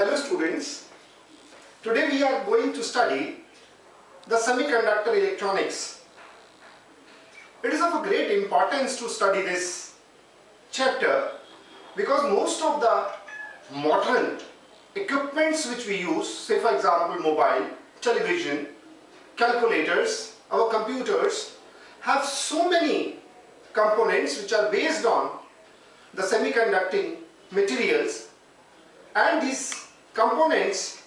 Hello students, today we are going to study the semiconductor electronics. It is of great importance to study this chapter because most of the modern equipments which we use, say for example mobile, television, calculators, our computers, have so many components which are based on the semiconducting materials, and these components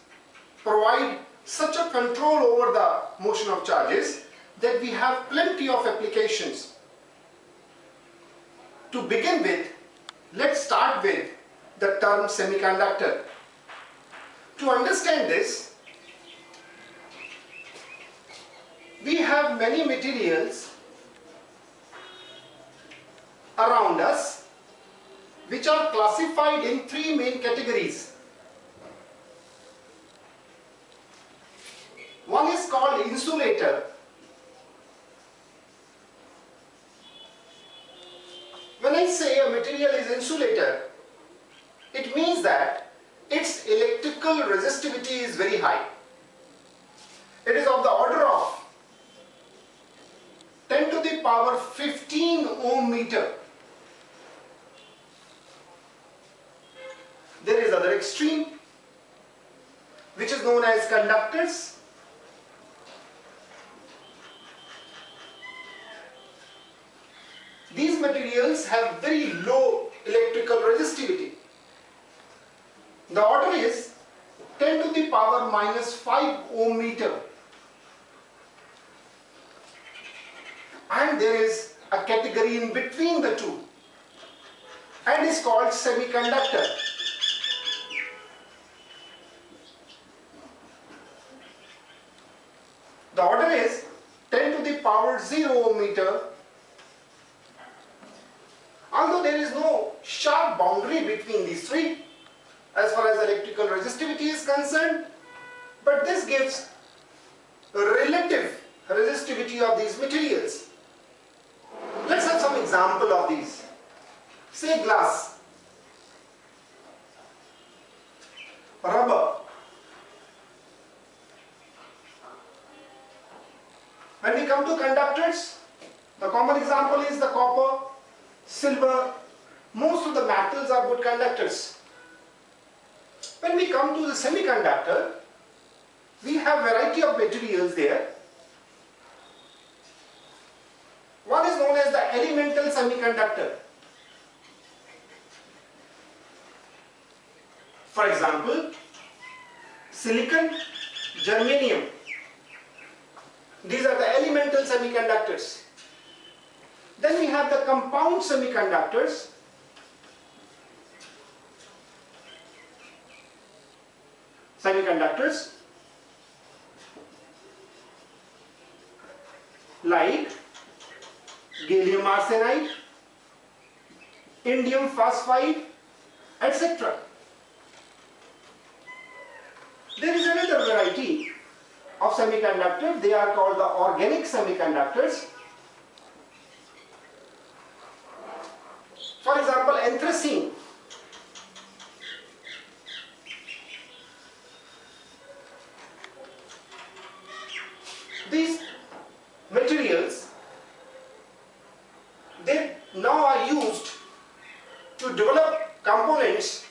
provide such a control over the motion of charges that we have plenty of applications. To begin with, let's start with the term semiconductor. To understand this, we have many materials around us which are classified in three main categories. One is called insulator. When I say a material is insulator, it means that its electrical resistivity is very high. It is of the order of 10 to the power 15 ohm meter. There is other extreme which is known as conductors. These materials have very low electrical resistivity. The order is 10 to the power minus 5 ohm meter. And there is a category in between the two and is called semiconductor. The order is 10 to the power 0 ohm meter. Although there is no sharp boundary between these three as far as electrical resistivity is concerned, but this gives a relative resistivity of these materials. Let's have some example of these. Say glass, rubber. When we come to conductors, the common example is the copper, silver. Most of the metals are good conductors. When we come to the semiconductor, we have variety of materials there. One is known as the elemental semiconductor. For example, silicon, germanium. These are the elemental semiconductors. Then we have the compound semiconductors. Like gallium arsenide, indium phosphide, etc. There is another variety of semiconductors. They are called the organic semiconductors. For example, anthracene. These materials, they now are used to develop components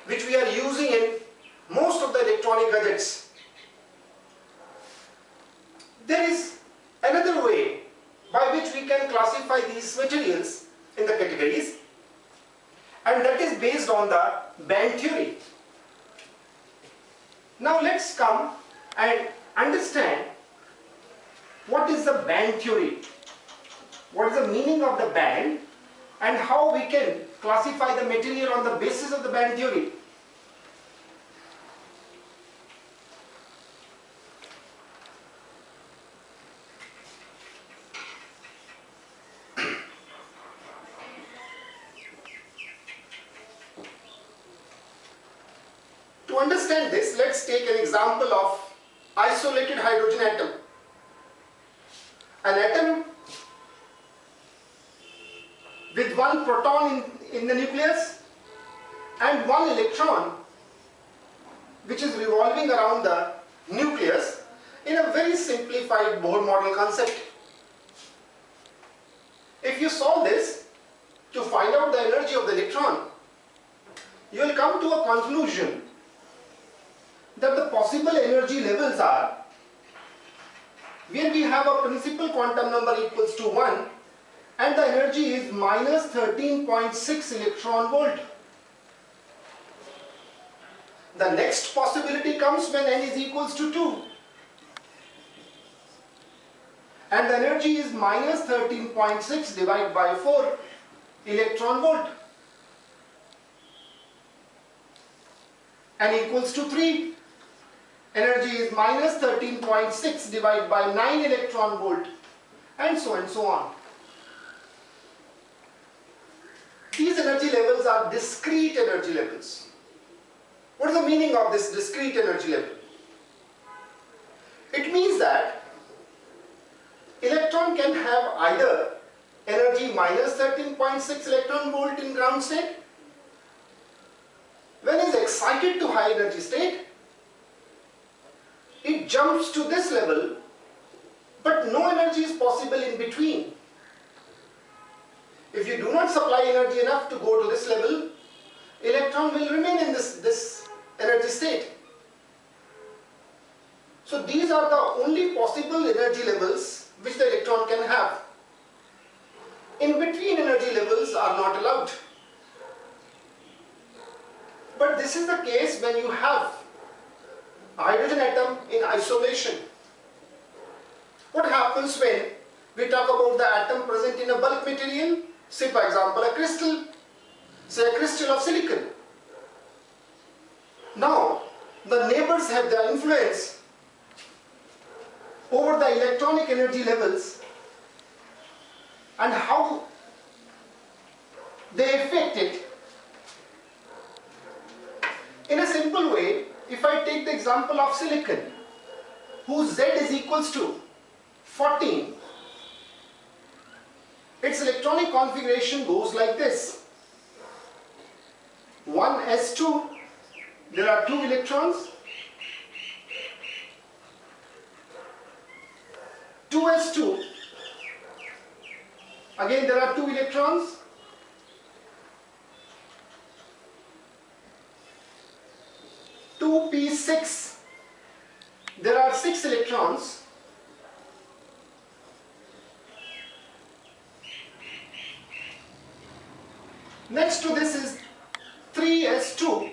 which we are using in most of the electronic gadgets. There is another way by which we can classify these materials in the categories, and that is based on the band theory. Now let's come and understand what is the band theory. what is the meaning of the band, and how we can classify the material on the basis of the band theory. To understand this, let's take an example of isolated hydrogen atom. An atom with one proton in the nucleus and one electron which is revolving around the nucleus in a very simplified Bohr model concept. If you solve this to find out the energy of the electron, you will come to a conclusion that the possible energy levels are, where we have a principal quantum number equals to 1 and the energy is minus 13.6 electron volt. The next possibility comes when n is equals to 2 and the energy is minus 13.6 divided by 4 electron volt, n equals to 3. Energy is minus 13.6 divided by 9 electron volt, and so on. These energy levels are discrete energy levels. What is the meaning of this discrete energy level? It means that electron can have either energy minus 13.6 electron volt in ground state, when it is excited to high energy state, it jumps to this level, but no energy is possible in between. If you do not supply energy enough to go to this level, electron will remain in this energy state. So these are the only possible energy levels which the electron can have. In between energy levels are not allowed. But this is the case when you have a hydrogen atom in isolation. What happens when we talk about the atom present in a bulk material, say for example a crystal, say a crystal of silicon. Now the neighbors have the influence over the electronic energy levels and how they affect it. In a simple way, if I take the example of silicon, whose Z is equals to 14, its electronic configuration goes like this. 1s2, there are 2 electrons. 2s2, again there are 2 electrons. 2p6, there are 6 electrons. Next to this is 3s2,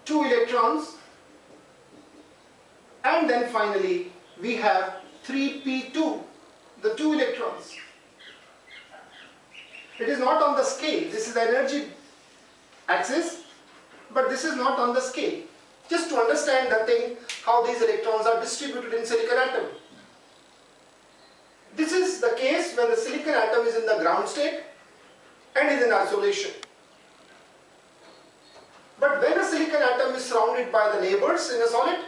2 electrons, and then finally we have 3p2, the 2 electrons. It is not on the scale, this is the energy axis, but this is not on the scale. Just to understand the thing, how these electrons are distributed in silicon atom. This is the case when the silicon atom is in the ground state and is in isolation. But when a silicon atom is surrounded by the neighbors in a solid,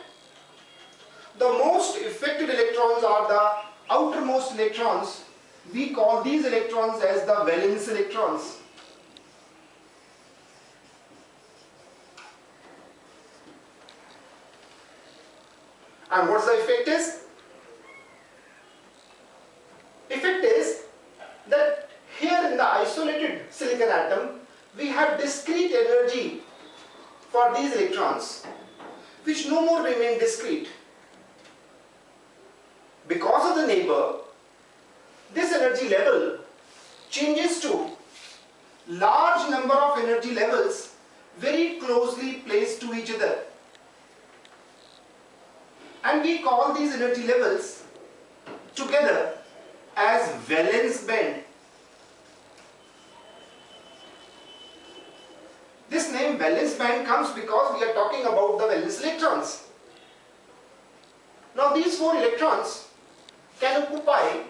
the most affected electrons are the outermost electrons. We call these electrons as the valence electrons. And what's the effect is? Effect is that here in the isolated silicon atom, we have discrete energy for these electrons, which no more remain discrete. Because of the neighbor, this energy level changes to large number of energy levels very closely placed to each other. And we call these energy levels together as valence band. This name valence band comes because we are talking about the valence electrons. Now these 4 electrons can occupy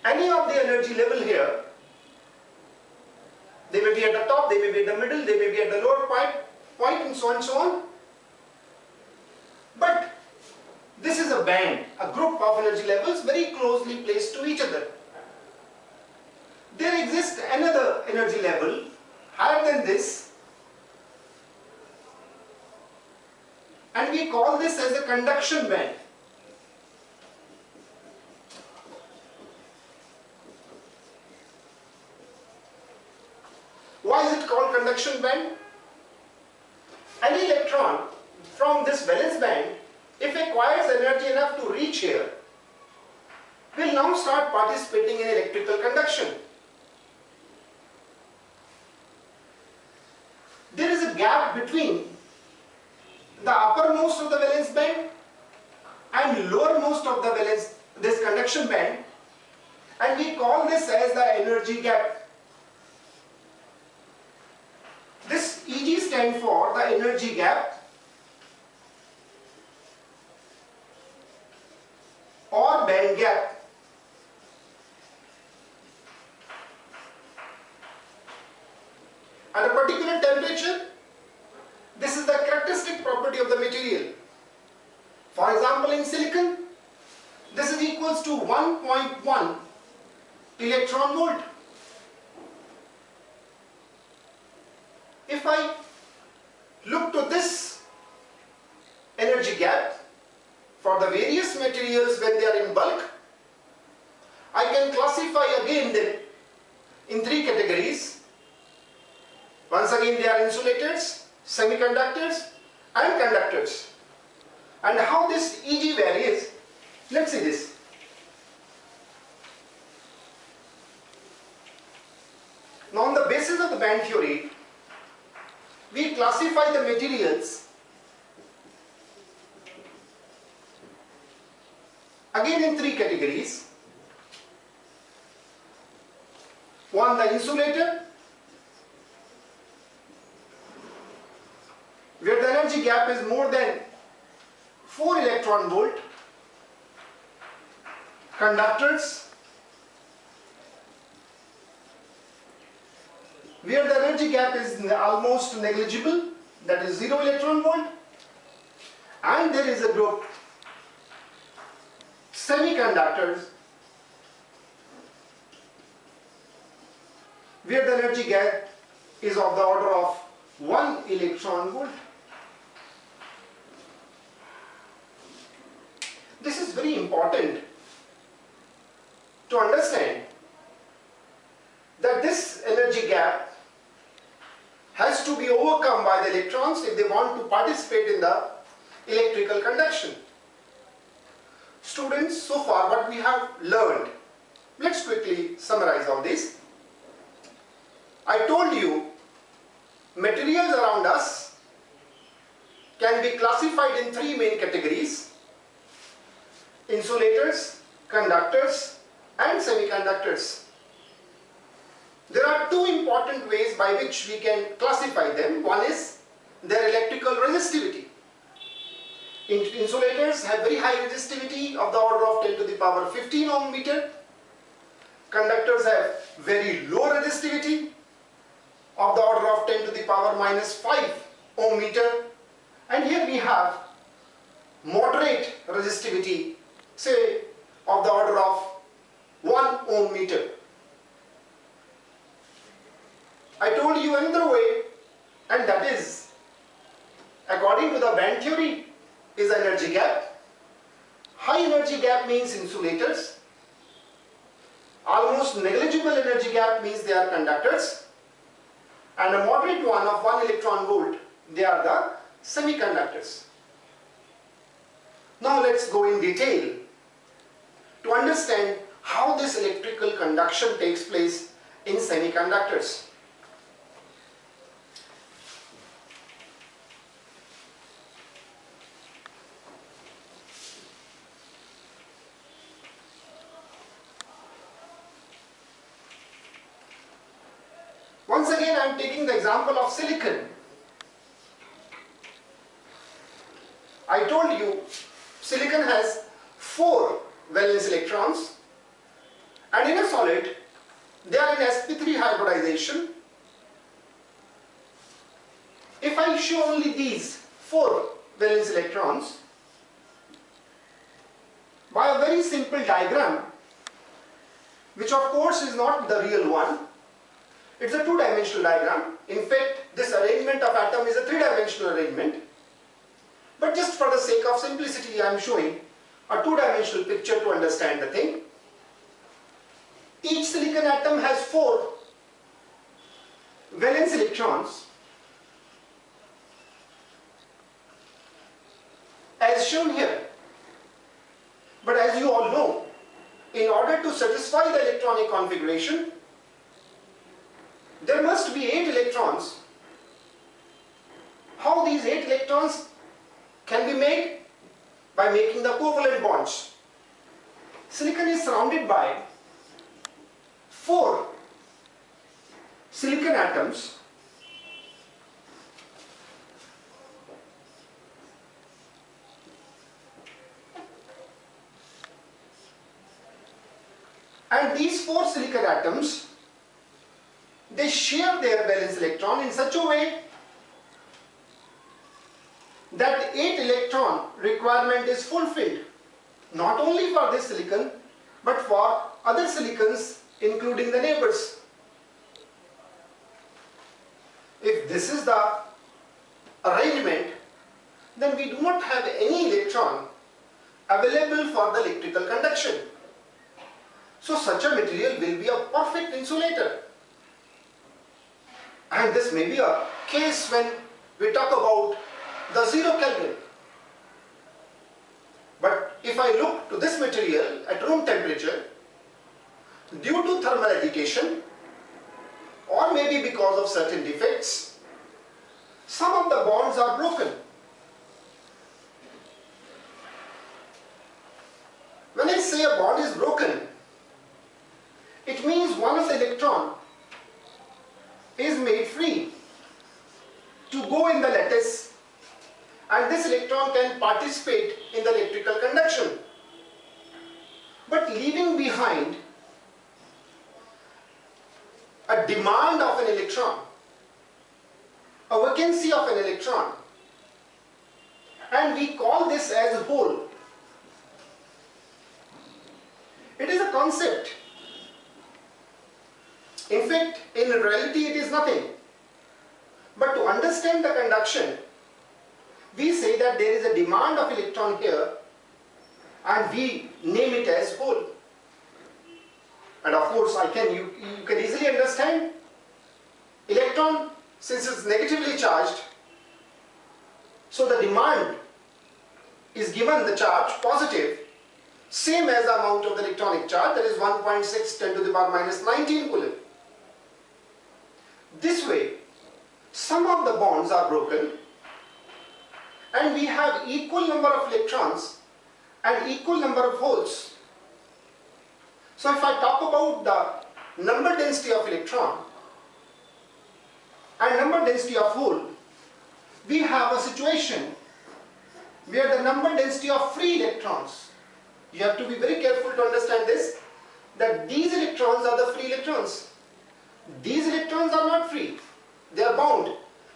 any of the energy level here. They may be at the top, they may be at the middle, they may be at the lower point and so on and so on. But this is a band, a group of energy levels very closely placed to each other. There exists another energy level higher than this, and we call this as a conduction band. Why is it called conduction band? An electron from this valence band, if it acquires energy enough to reach here, will now start participating in electrical conduction. There is a gap between the uppermost of the valence band and lowermost of the this conduction band, and we call this as the energy gap. This Eg stands for the energy gap or band gap. At a particular temperature, this is the characteristic property of the material. For example, in silicon, this is equals to 1.1 electron volt. If I look to this energy gap for the various materials when they are in bulk, I can classify again them in 3 categories. Once again, they are insulators, semiconductors and conductors. And how this Eg varies, let's see this. Now on the basis of the band theory, we classify the materials again in 3 categories. One, the insulator, where the energy gap is more than 4 electron volt. Conductors, where the energy gap is almost negligible, that is 0 electron volt. And there is a group, semiconductors, where the energy gap is of the order of 1 electron volt. This is very important to understand that this energy gap has to be overcome by the electrons if they want to participate in the electrical conduction. Students, so far what we have learned, let's quickly summarize all this. I told you materials around us can be classified in 3 main categories: insulators, conductors and semiconductors. There are 2 important ways by which we can classify them. One is their electrical resistivity. Insulators have very high resistivity of the order of 10 to the power 15 ohm meter. Conductors have very low resistivity of the order of 10 to the power minus 5 ohm meter. And here we have moderate resistivity, say of the order of 1 ohm meter. I told you another way, and that is, according to the band theory, is energy gap. High energy gap means insulators. Almost negligible energy gap means they are conductors. And a moderate one of 1 electron volt, they are the semiconductors. Now let's go in detail to understand how this electrical conduction takes place in semiconductors. Once again I am taking the example of silicon. I told you silicon has 4 valence electrons, and in a solid they are in sp3 hybridization. If I show only these 4 valence electrons by a very simple diagram, which of course is not the real one, it's a 2-dimensional diagram. In fact, this arrangement of atom is a 3-dimensional arrangement. But just for the sake of simplicity, I am showing a 2-dimensional picture to understand the thing. Each silicon atom has 4 valence electrons, as shown here. But as you all know, in order to satisfy the electronic configuration, there must be 8 electrons. How these 8 electrons can be made? By making the covalent bonds. Silicon is surrounded by 4 silicon atoms, and these 4 silicon atoms, they share their valence electron in such a way that 8 electron requirement is fulfilled, not only for this silicon but for other silicons including the neighbors. If this is the arrangement, then we do not have any electron available for the electrical conduction. So such a material will be a perfect insulator. And this may be a case when we talk about the 0 Kelvin. But if I look to this material at room temperature, due to thermal agitation or maybe because of certain defects, some of the bonds are broken. When I say a bond is broken, it means one of the electron is made free to go in the lattice, and this electron can participate in the electrical conduction, but leaving behind a demand of an electron, a vacancy of an electron, and we call this as hole. It is a concept. In fact, in reality it is nothing. But to understand the conduction, we say that there is a demand of electron here and we name it as hole. And of course you can easily understand, electron, since it is negatively charged, so the demand is given the charge positive, same as the amount of the electronic charge, that is 1.6 10 to the power minus 19 coulomb. This way, some of the bonds are broken and we have equal number of electrons and equal number of holes. So if I talk about the number density of electron and number density of hole, we have a situation where the number density of free electrons, you have to be very careful to understand this, that these electrons are the free electrons. These electrons are not free, they are bound,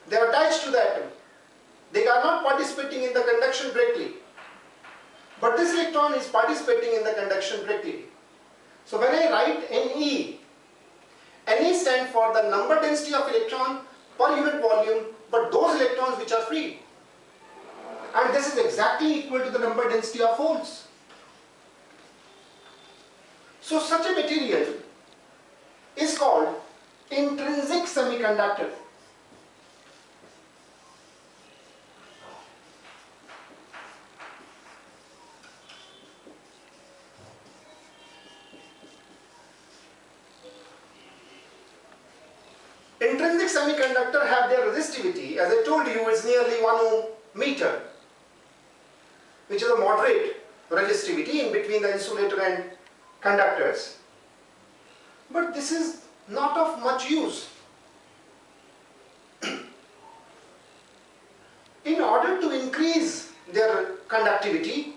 they are attached to the atom. They are not participating in the conduction directly. But this electron is participating in the conduction directly. So when I write Ne, Ne stands for the number density of electron per unit volume, but those electrons which are free. And this is exactly equal to the number density of holes. So such a material is called intrinsic semiconductor. Intrinsic semiconductor have their resistivity, as I told you, is nearly 1 ohm meter, which is a moderate resistivity in between the insulator and conductors. But this is not of much use. conductivity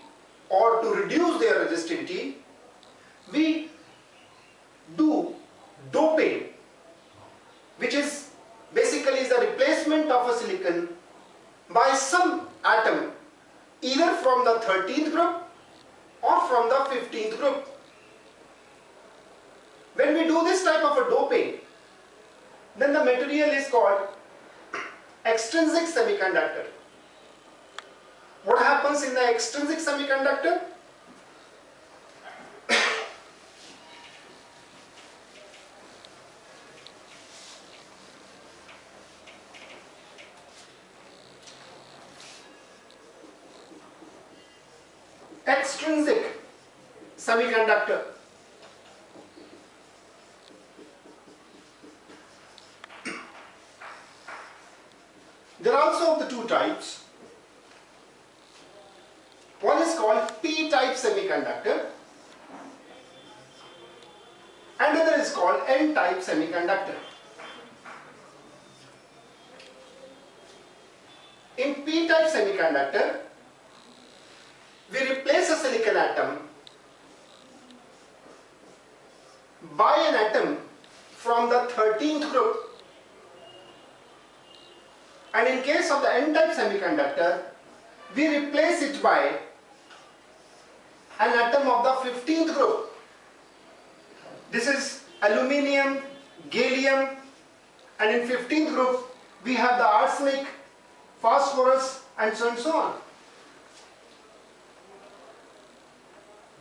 or to reduce their resistivity, we do doping, which is basically the replacement of a silicon by some atom either from the 13th group or from the 15th group. When we do this type of a doping, then the material is called extrinsic semiconductor. What happens in the extrinsic semiconductor? Extrinsic semiconductor. There are also of the two types. One is called P-type semiconductor and another is called N-type semiconductor. In P-type semiconductor, we replace a silicon atom by an atom from the 13th group, and in case of the N-type semiconductor, we replace it by an atom of the 15th group. This is aluminium, gallium, and in 15th group we have the arsenic, phosphorus, and so on.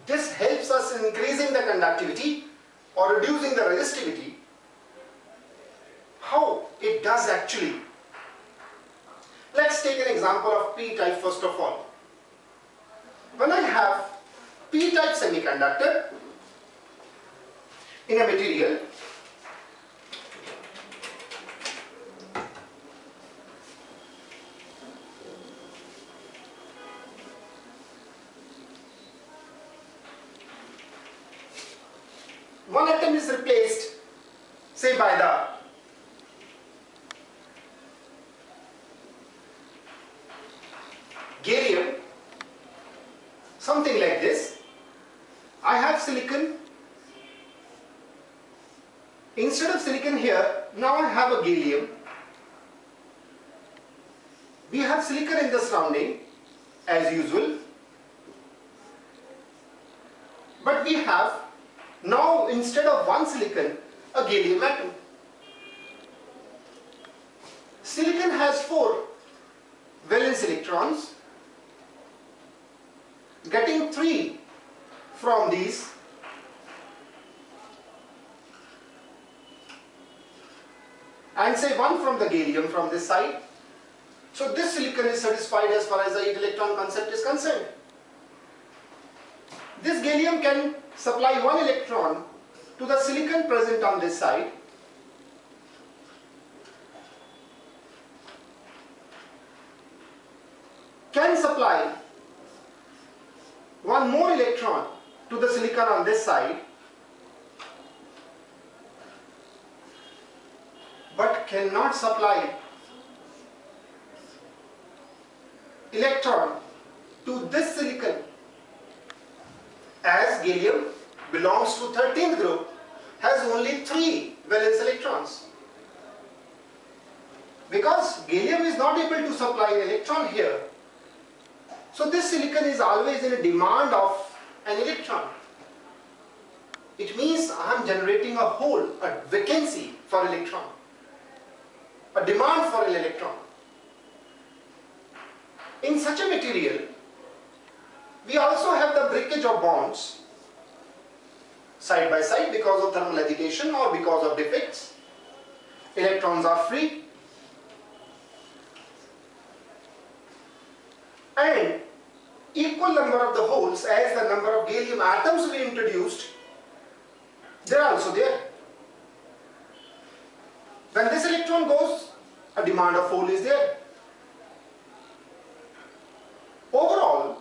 This helps us in increasing the conductivity or reducing the resistivity. How it does actually? Let's take an example of P-type first of all. When I have P-type semiconductor in a material, one atom is replaced, say by the gallium, something like this. I have silicon. Instead of silicon here, now I have a gallium. We have silicon in the surrounding as usual, but we have now instead of one silicon, a gallium atom. Silicon has 4 valence electrons, getting 3 from these and say 1 from the gallium from this side. So this silicon is satisfied as far as the 8 electron concept is concerned. This gallium can supply 1 electron to the silicon present on this side, can supply 1 more electron to the silicon on this side, but cannot supply electron to this silicon, as gallium belongs to 13th group, has only 3 valence electrons. Because gallium is not able to supply an electron here, so this silicon is always in a demand of an electron. It means I am generating a hole, a vacancy for electron, a demand for an electron. In such a material, we also have the breakage of bonds side by side because of thermal agitation or because of defects. Electrons are free, and equal number of the holes as the number of gallium atoms we introduced, they are also there. When this electron goes, a demand of hole is there. Overall,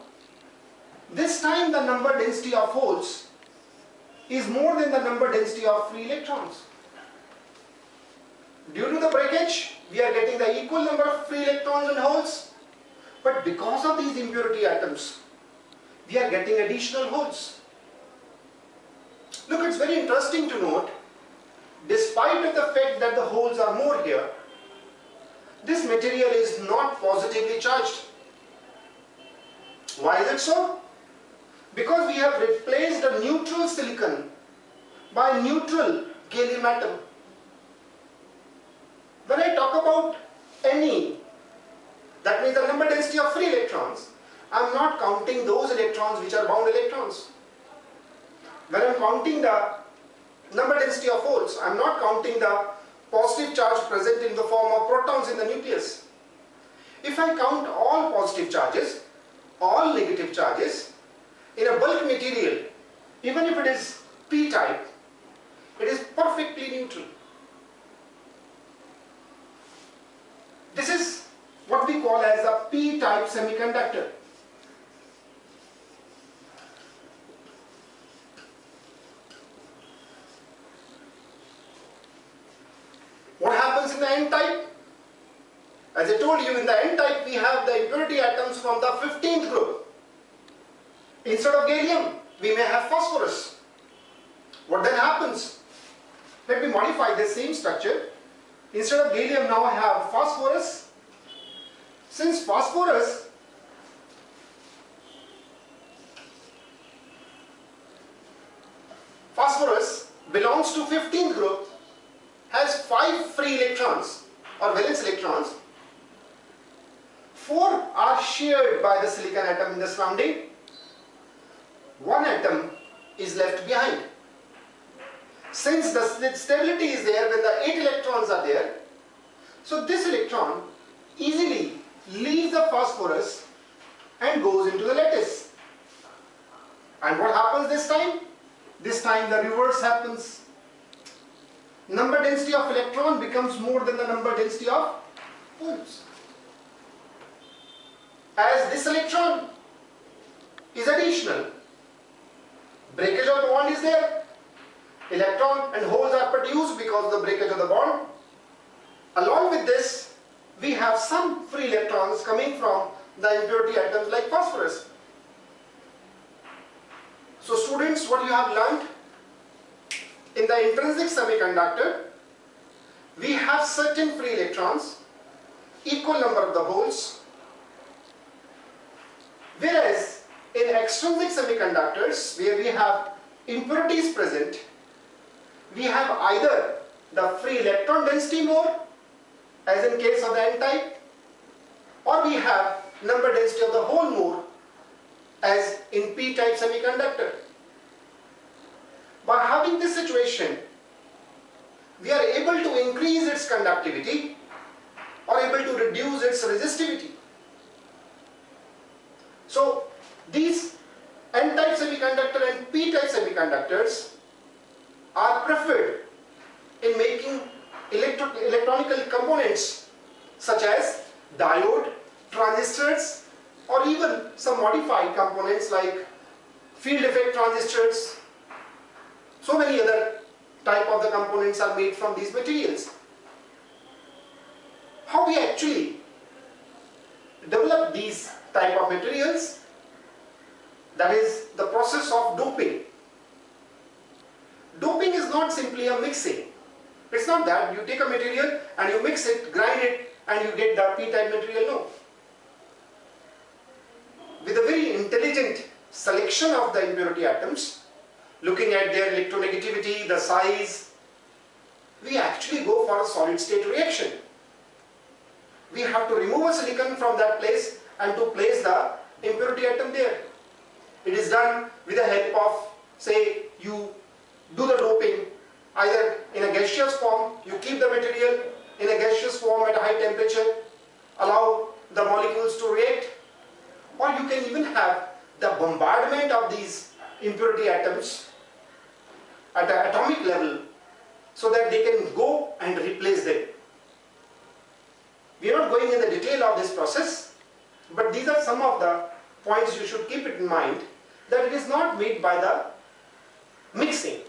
this time the number density of holes is more than the number density of free electrons. Due to the breakage, we are getting the equal number of free electrons and holes, but because of these impurity atoms, we are getting additional holes. Look, it's very interesting to note, despite of the fact that the holes are more here, this material is not positively charged. Why is it so? Because we have replaced a neutral silicon by a neutral gallium atom. When I talk about Ne, that means the number density of free electrons, I am not counting those electrons which are bound electrons. When I am counting the number density of holes, I am not counting the positive charge present in the form of protons in the nucleus. If I count all positive charges, all negative charges in a bulk material, even if it is p-type, it is perfectly neutral. This is what we call as a p-type semiconductor. What happens in the n-type? As I told you, in the n-type we have the impurity atoms from the 15th group. Instead of gallium, we may have phosphorus. What then happens? Let me modify this same structure. Instead of gallium, now I have phosphorus. Since phosphorus belongs to 15th group, has 5 free electrons or valence electrons. 4 are shared by the silicon atom in the surrounding. 1 atom is left behind. Since the stability is there when the 8 electrons are there, so this electron easily leaves the phosphorus and goes into the lattice. And what happens this time? This time the reverse happens. Number density of electron becomes more than the number density of holes. As this electron is additional, breakage of the bond is there, electron and holes are produced because of the breakage of the bond. Along with this, we have some free electrons coming from the impurity atoms like phosphorus. So students, what you have learned, in the intrinsic semiconductor, we have certain free electrons, equal number of the holes, whereas in extrinsic semiconductors, where we have impurities present, we have either the free electron density more, as in case of the n-type, or we have number density of the hole more, as in p-type semiconductor. By having this situation, we are able to increase its conductivity or able to reduce its resistivity. So these n-type semiconductor and p-type semiconductors are preferred in making electronic components such as diode, transistors, or even some modified components like field effect transistors. So many other type of the components are made from these materials. How we actually develop these type of materials? That is the process of doping. Doping is not simply a mixing. It's not that you take a material and you mix it, grind it, and you get the p-type material. No. With a very intelligent selection of the impurity atoms, looking at their electronegativity, the size, we actually go for a solid state reaction. We have to remove a silicon from that place and to place the impurity atom there. It is done with the help of, say, you do the doping either in a gaseous form, you keep the material in a gaseous form at a high temperature, allow the molecules to react, or you can even have the bombardment of these impurity atoms at an atomic level so that they can go and replace them. We are not going in the detail of this process, but these are some of the points you should keep it in mind, that it is not made by the mixing.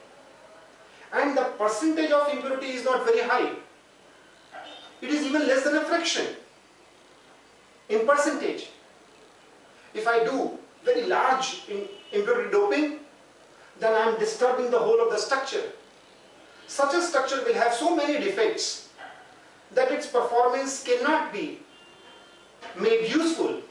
And the percentage of impurity is not very high. It is even less than a fraction in percentage. If I do very large impurity doping, then I am disturbing the whole of the structure. Such a structure will have so many defects that its performance cannot be made useful